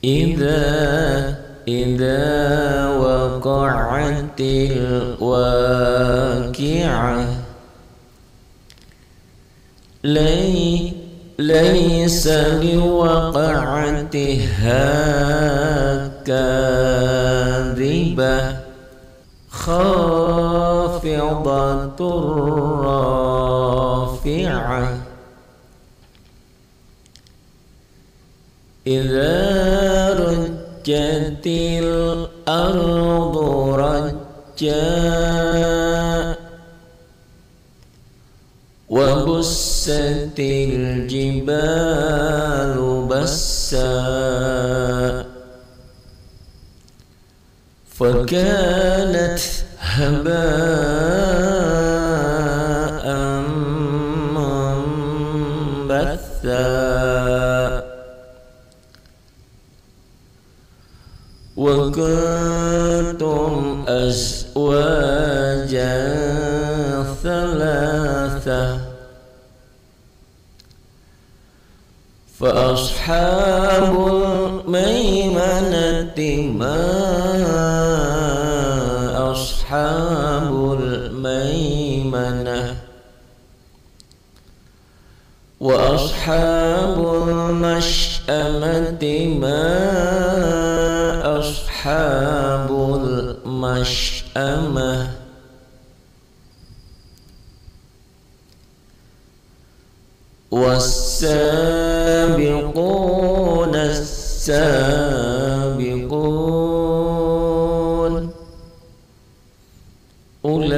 إذا وقعت الواقعة ليس لوقعتها كاذبة خافضة رافعة إذا رجت الأرض رجا وبست الجبال بسا فكانت هباء منبثا وكنتم أزواجا ثلاثة فأصحاب الميمنة ما أصحاب الميمنة وأصحاب المشأمة ما أصحاب المشأمة والسابقون السابقون أولئك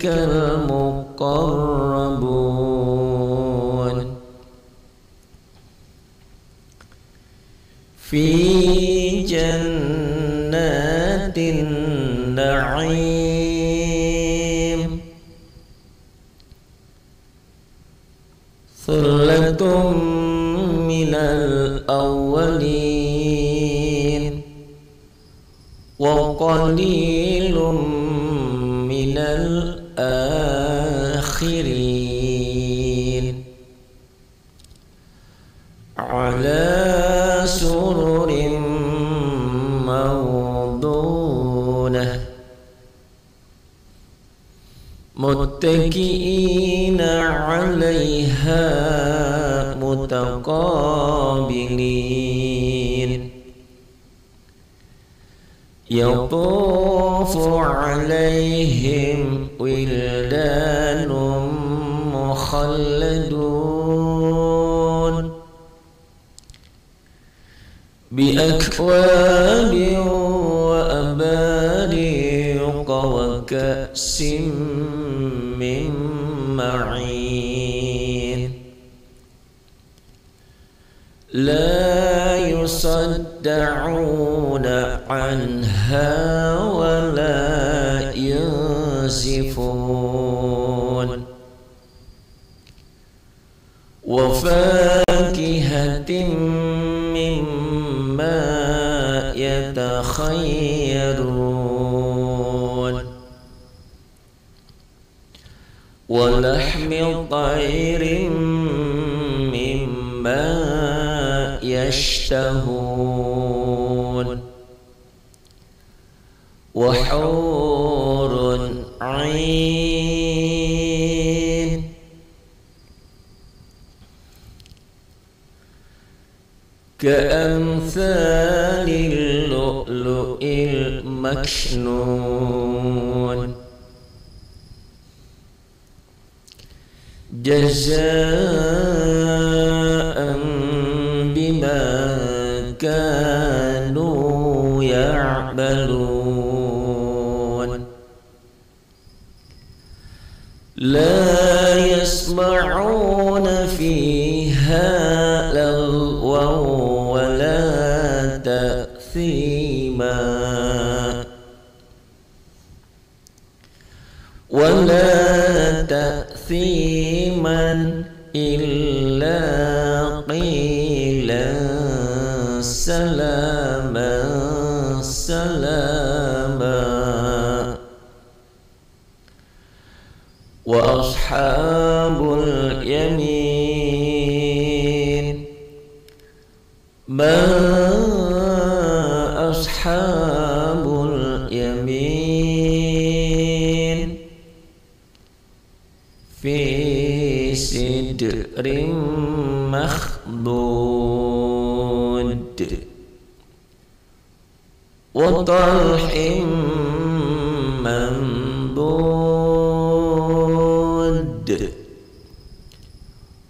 المقربون في جنات النعيم ثلة من الأولين وقليل من الآخرين على سرر موضونة متكئين عليها متقابلين يطوف عليهم ولدان مخلدون بأكواب وأباريق وكأس من معين لا يصدعون عنها ولا ينزفون وفاكهة مما يتخيرون ولحم طير مما يشتهون وحور عين كأمثال اللؤلؤ المكنون جزاء بما كانوا يعملون لا يسمعون فيها لغوا ولا تأثيما إلا قيلا سلاما سلاما وأصحاب اليمين ما أصحاب اليمين في سدر مخضود وطلح منضود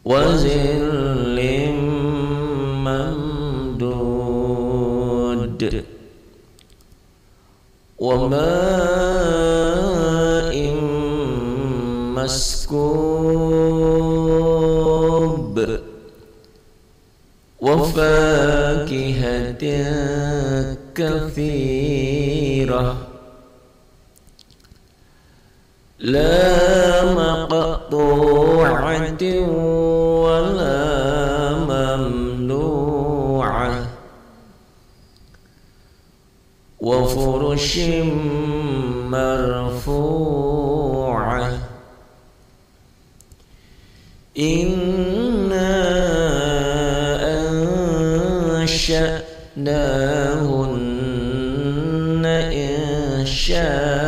وظل ممدود وماء مسكوب وفاكهة كثيرة لا مقطوعة ولا ممنوعة وفرش مرفوعة إنا أنشأناهن إنشاء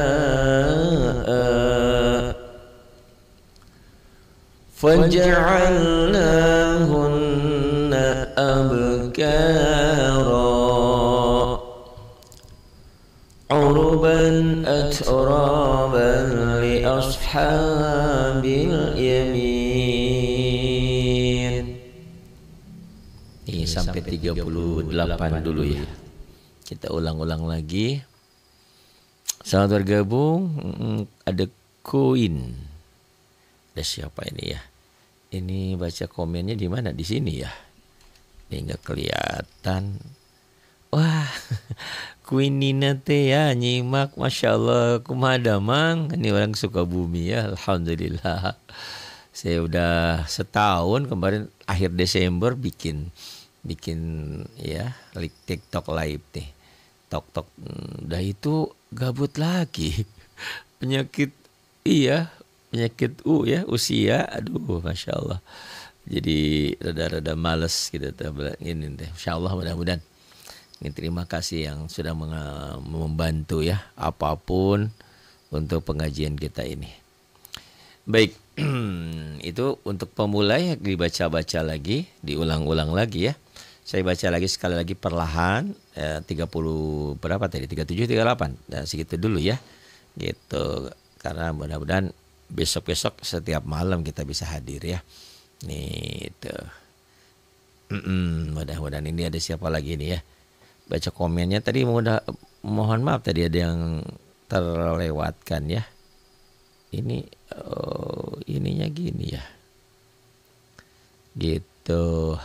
فجعلناهن أبكارا عربا أترابا لأصحاب اليمين. Ini sampai 38 dulu ya. Kita ulang-ulang lagi. Selamat bergabung. Ada koin. Ada siapa ini ya? Ini baca komennya di mana? Di sini ya. Ini nggak kelihatan. Wah, Queen Nina teh ya nyimak, masya Allah, kumaha mang. Ini orang Sukabumi ya, alhamdulillah. Saya udah setahun kemarin akhir Desember bikin ya TikTok live teh. Tok udah itu gabut lagi. Penyakit usia, aduh masya Allah. Jadi rada-rada males gitu ini teh. Insya Allah mudah-mudahan. Ini terima kasih yang sudah membantu ya apapun untuk pengajian kita ini. Baik, itu untuk pemula ya dibaca-baca lagi, diulang-ulang lagi ya. Saya baca lagi sekali lagi perlahan 30 berapa tadi? 37 38. Nah, segitu dulu ya. Gitu. Karena mudah-mudahan besok-besok setiap malam kita bisa hadir ya. Nih itu. Mudah-mudahan ini ada siapa lagi nih ya. Baca komennya tadi mohon maaf tadi ada yang terlewatkan ya. Ini ininya gini ya. Gitu.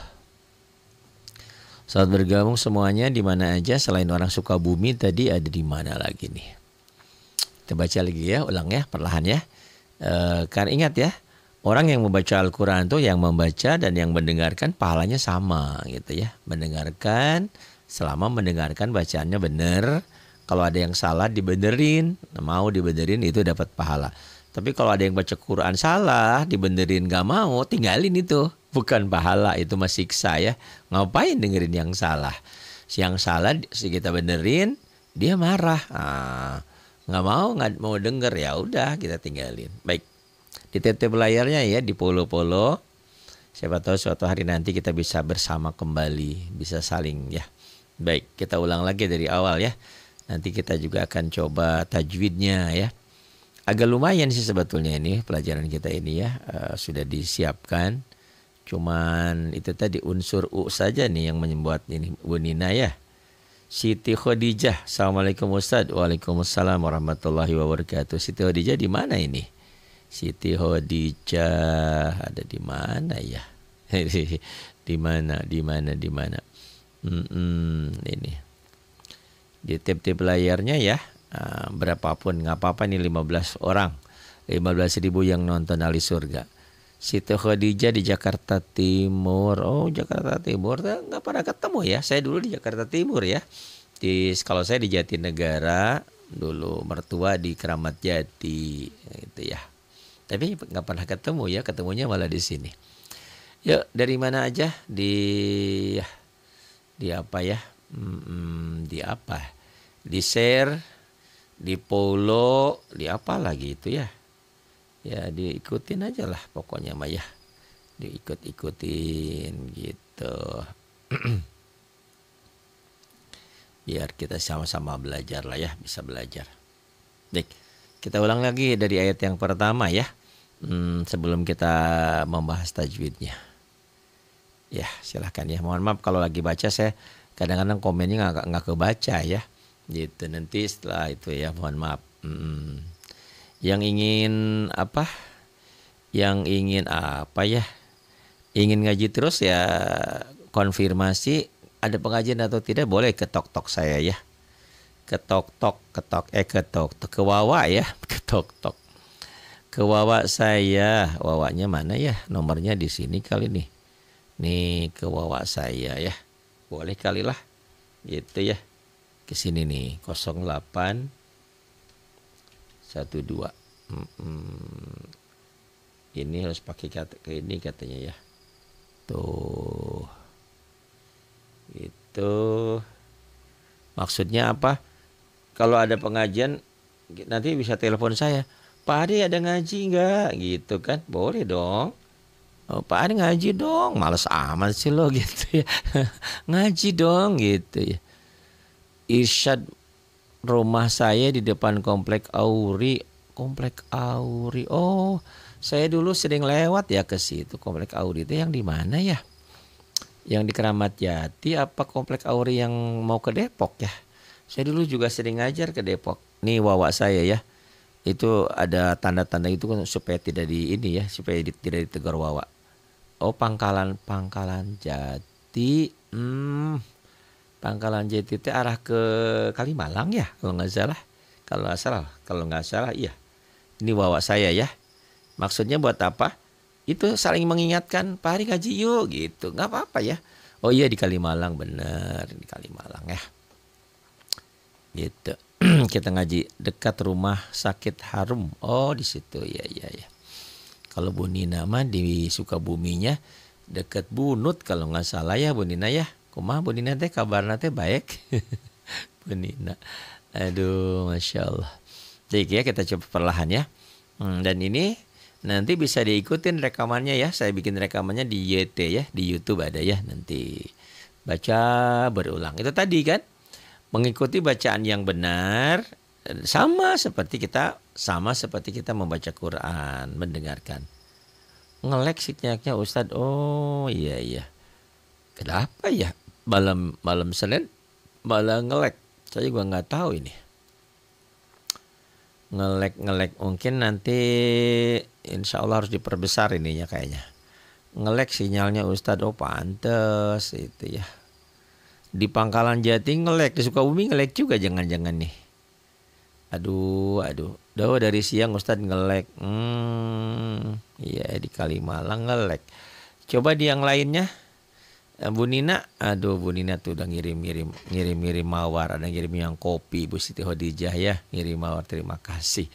Selamat bergabung semuanya di mana aja selain orang Sukabumi tadi ada di mana lagi nih. Kita baca lagi ya, ulang ya, perlahan ya. Karena ingat ya, orang yang membaca Al-Quran tuh yang membaca dan yang mendengarkan pahalanya sama gitu ya. Mendengarkan selama mendengarkan bacaannya benar. Kalau ada yang salah dibenerin, mau dibenerin itu dapat pahala. Tapi kalau ada yang baca Quran salah, dibenerin gak mau, tinggalin itu. Bukan pahala, itu mah siksa ya. Ngapain dengerin yang salah? Yang salah kita benerin, dia marah. Nggak mau denger, ya udah kita tinggalin. Baik, dititip layarnya ya di polo-polo. Siapa tahu suatu hari nanti kita bisa bersama kembali, bisa saling ya. Baik, kita ulang lagi dari awal ya. Nanti kita juga akan coba tajwidnya ya. Agak lumayan sih sebetulnya ini pelajaran kita ini ya. Sudah disiapkan. Cuman itu tadi unsur U saja nih yang membuat ini Bu Nina ya. Siti Khadijah. Assalamualaikum Ustaz. Waalaikumsalam warahmatullahi wabarakatuh. Siti Khadijah di mana ini? Siti Khadijah ada di mana ya? Di mana? Ini di tip-tip layarnya ya, berapapun nggak apa-apa nih 15 orang, 15.000 yang nonton Ali Surga. Siti Khadijah di Jakarta Timur. Oh Jakarta Timur nggak pernah ketemu ya. Saya dulu di Jakarta Timur ya. Kalau saya di Jatinegara dulu, mertua di Keramat Jati gitu ya. Tapi nggak pernah ketemu ya. Ketemunya malah di sini. Yuk dari mana aja di apa ya? Di apa? Di share, di follow, di apa lagi itu ya? Ya diikutin aja lah pokoknya mah ya. Diikut-ikutin gitu. Biar kita sama-sama belajar lah ya, bisa belajar. Baik, kita ulang lagi dari ayat yang pertama ya. Sebelum kita membahas tajwidnya. Ya, silahkan ya. Mohon maaf kalau lagi baca saya kadang-kadang komennya nggak kebaca ya. Gitu nanti setelah itu ya, mohon maaf. Yang ingin apa? Yang ingin apa ya? Ingin ngaji terus ya, konfirmasi ada pengajian atau tidak, boleh ke tok saya ya. Ke tok ke Wawa ya, ke tok. Ke Wawa saya, Wawanya mana ya? Nomornya di sini kali nih. Nih ke Wawa saya ya. Boleh kali lah. Gitu ya. Ke sini nih 08 12. Ini harus pakai kata ke ini katanya ya. Tuh. Itu maksudnya apa? Kalau ada pengajian nanti bisa telepon saya. Pak Ade ada ngaji nggak? Gitu kan? Boleh dong. Oh, Pak Ade ngaji dong. Males amat sih lo gitu ya. Ngaji dong gitu ya. Irsyad rumah saya di depan Komplek Auri. Komplek Auri. Oh, saya dulu sering lewat ya ke situ. Komplek Auri itu yang di mana ya? Yang di Keramat Jati apa Komplek Auri yang mau ke Depok ya? Saya dulu juga sering ngajar ke Depok. Nih Wawa saya ya. Itu ada tanda-tanda itu kan supaya tidak di ini ya, supaya tidak ditegur Wawa. Oh, Pangkalan Jati. Pangkalan Jati itu arah ke Kalimalang ya kalau nggak salah. Kalau nggak salah iya. Ini Wawa saya ya. Maksudnya buat apa? Itu saling mengingatkan, Pak Hari ngaji yuk gitu. Nggak apa-apa ya. Oh iya di Kalimalang, bener di Kalimalang ya. Gitu. Kita ngaji dekat rumah sakit Harum. Oh di situ ya. Kalau Bu Nina mah di Sukabuminya dekat Bunut kalau nggak salah ya Bu Nina ya. Kumaha Bu Nina teh kabarna teh baik. Bu Nina. Aduh, Masya Allah. Jadi ya kita coba perlahan ya. Dan ini nanti bisa diikutin rekamannya ya. Saya bikin rekamannya di YT ya, di YouTube ada ya. Nanti baca berulang. Itu tadi kan mengikuti bacaan yang benar sama seperti kita membaca Quran, mendengarkan. Ngelek sinyalnya Ustadz. Oh iya. Kenapa ya? Malam Senin malah ngelek. Saya juga nggak tahu ini. Ngelek mungkin nanti insya Allah harus diperbesar ininya kayaknya. Ngelek sinyalnya Ustadz. Oh pantes itu ya. Di Pangkalan Jati ngelek, di Sukabumi ngelek juga jangan-jangan nih. Aduh. Dari siang Ustadz ngelek. Iya di Kalimalang ngelek. Coba di yang lainnya. Bu Nina, Bu Nina tuh udah ngirim mawar, ada ngirim yang kopi, Bu Siti Khadijah ya, ngirim mawar, terima kasih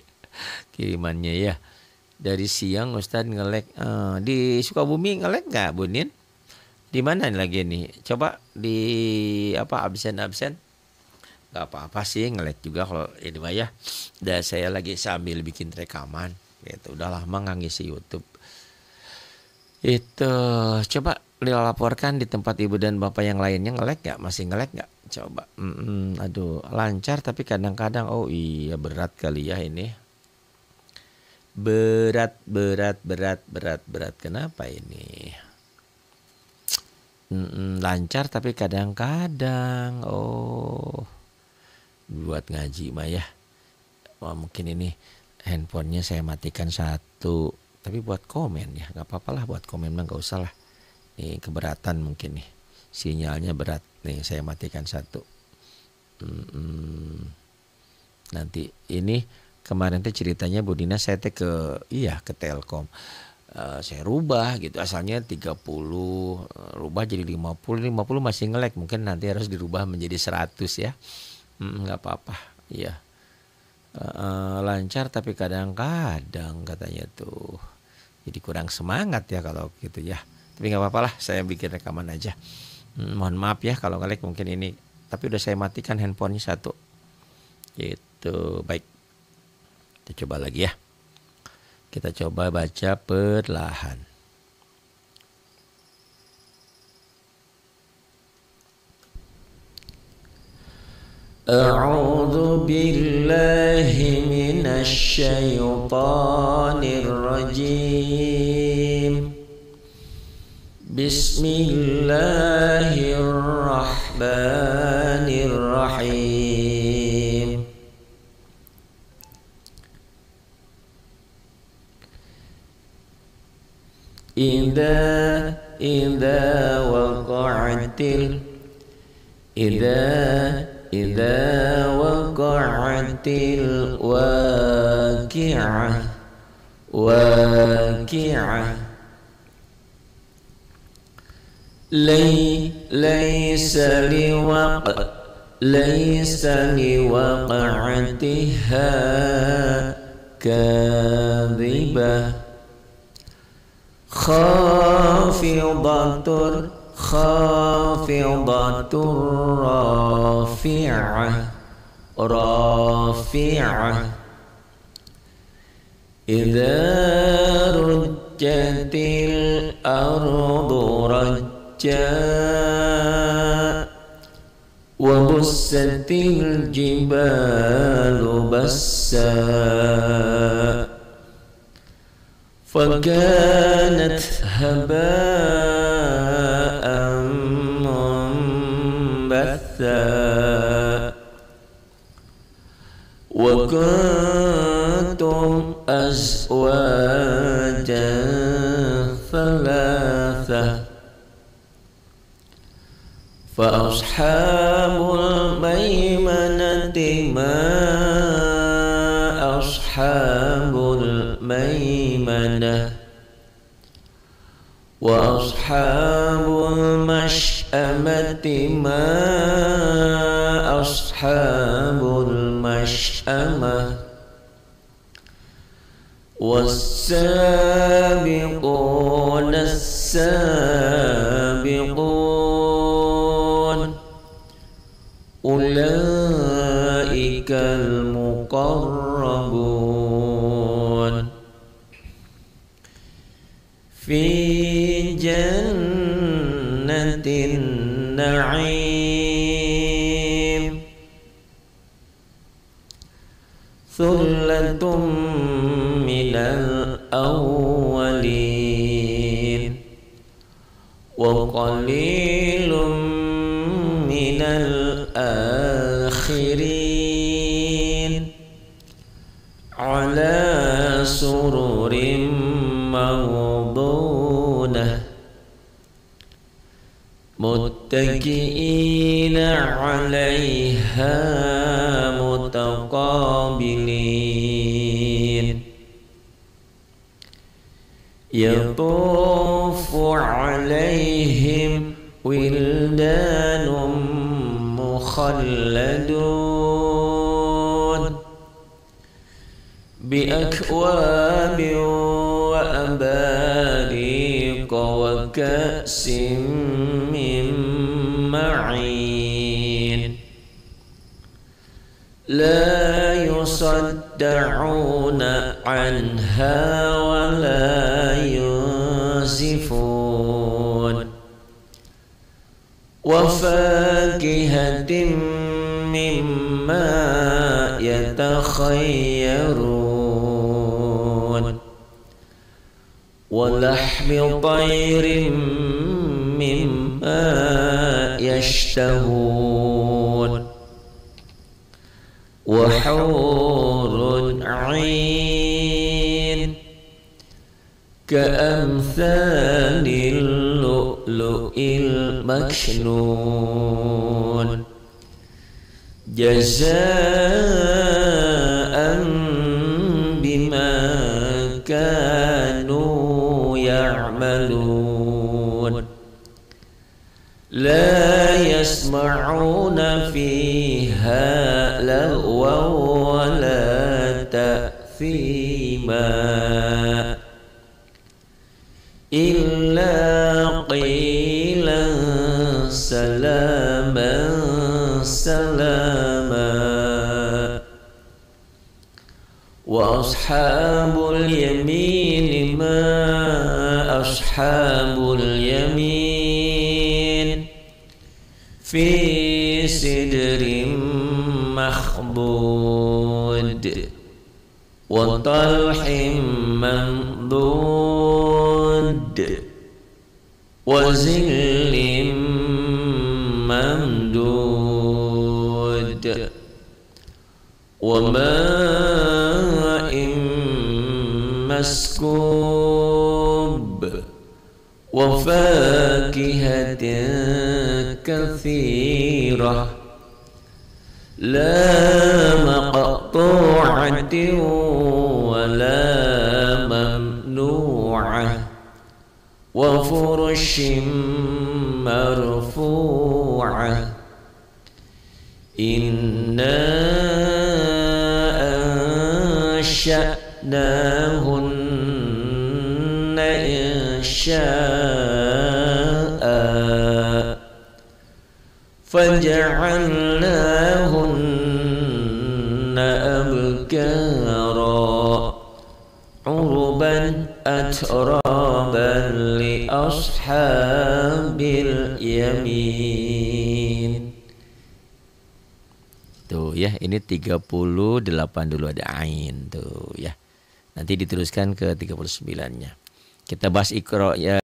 kirimannya ya. Dari siang Ustadz ngelek, di Sukabumi ngelek nggak Bu Nin? Di mana lagi nih? Coba di absen? Gak apa-apa sih ngelek juga kalau ini mah ya. Dan saya lagi sambil bikin rekaman, gitu. Udah lama nggak ngisi YouTube. Itu coba dilaporkan di tempat ibu dan bapak yang lainnya ngelek nggak? Masih ngelek nggak? Coba. Aduh, lancar tapi kadang-kadang oh iya berat kali ya ini. Berat. Kenapa ini? Lancar tapi kadang-kadang buat ngaji mah ya. Wah, mungkin ini handphonenya saya matikan satu. Tapi buat komen ya, nggak apa-apa lah buat komen mah nggak usah lah. Nih keberatan mungkin nih, sinyalnya berat. Nih saya matikan satu. Nanti ini kemarin tuh ceritanya Bu Dina saya ke Telkom. Saya rubah gitu, asalnya 30, rubah jadi 50 masih ngelek. Mungkin nanti harus dirubah menjadi 100 ya. Nggak apa-apa, iya. Lancar tapi kadang-kadang katanya tuh. Jadi kurang semangat ya kalau gitu ya. Tapi nggak apa-apa lah, saya bikin rekaman aja. Mohon maaf ya kalau nge-lag mungkin ini, tapi udah saya matikan handphonenya satu. Gitu, baik. Kita coba lagi ya. Kita coba baca perlahan. A'udzu billahi minasy syaithanir rajim. Bismillahirrahmanirrahim. Idza waqa'atil waqi'ah laysa liwaqa'atiha kadhibah khafidatur rafi'ah idza rujjatil ardu rajja wa bussatil jibalu bassa fakanat haba'an munbatha wa kuntum azwajan thalatha fa ashabul maimanati ma ashabul maimanah wa ashabul mash'amati ma ashabul mash'amah was-sabiquna as-sabiqun ulaikal muqarrabun fi jannatin na'im thullatun minal awwalin wa qalilun minal akhirin ala sururin mawdunah muttaki'ina 'alaiha mutaqabilin yatufu 'alaihim wildanum mukhalladun بأكواب وأباريق وكأس من معين لا يصدعون عنها ولا ينزفون وفاكهة مما يتخيرون ولحم طير مما يشتهون وحور عين كأمثال اللؤلؤ المكنون جزاء بما كانوا يعملون لا يسمعون فيها لغوا ولا تأثيما إلا قيلا سلاما وأصحاب اليمين ما أصحاب اليمين في سدر مخضود وطلح منضود وظل ممدود وماء مسكوب وفاكهة كثيرة لا مقطوعة ولا ممنوعة وفرش مرفوعة إنا أنشأناهن إنشاء فجعلناهن أبكارا عربا أترابا لأصحاب اليمين. Tuh ya, ini 38 dulu ada ain tuh ya. Nanti diteruskan ke 39-nya. Kita bahas Iqra ya.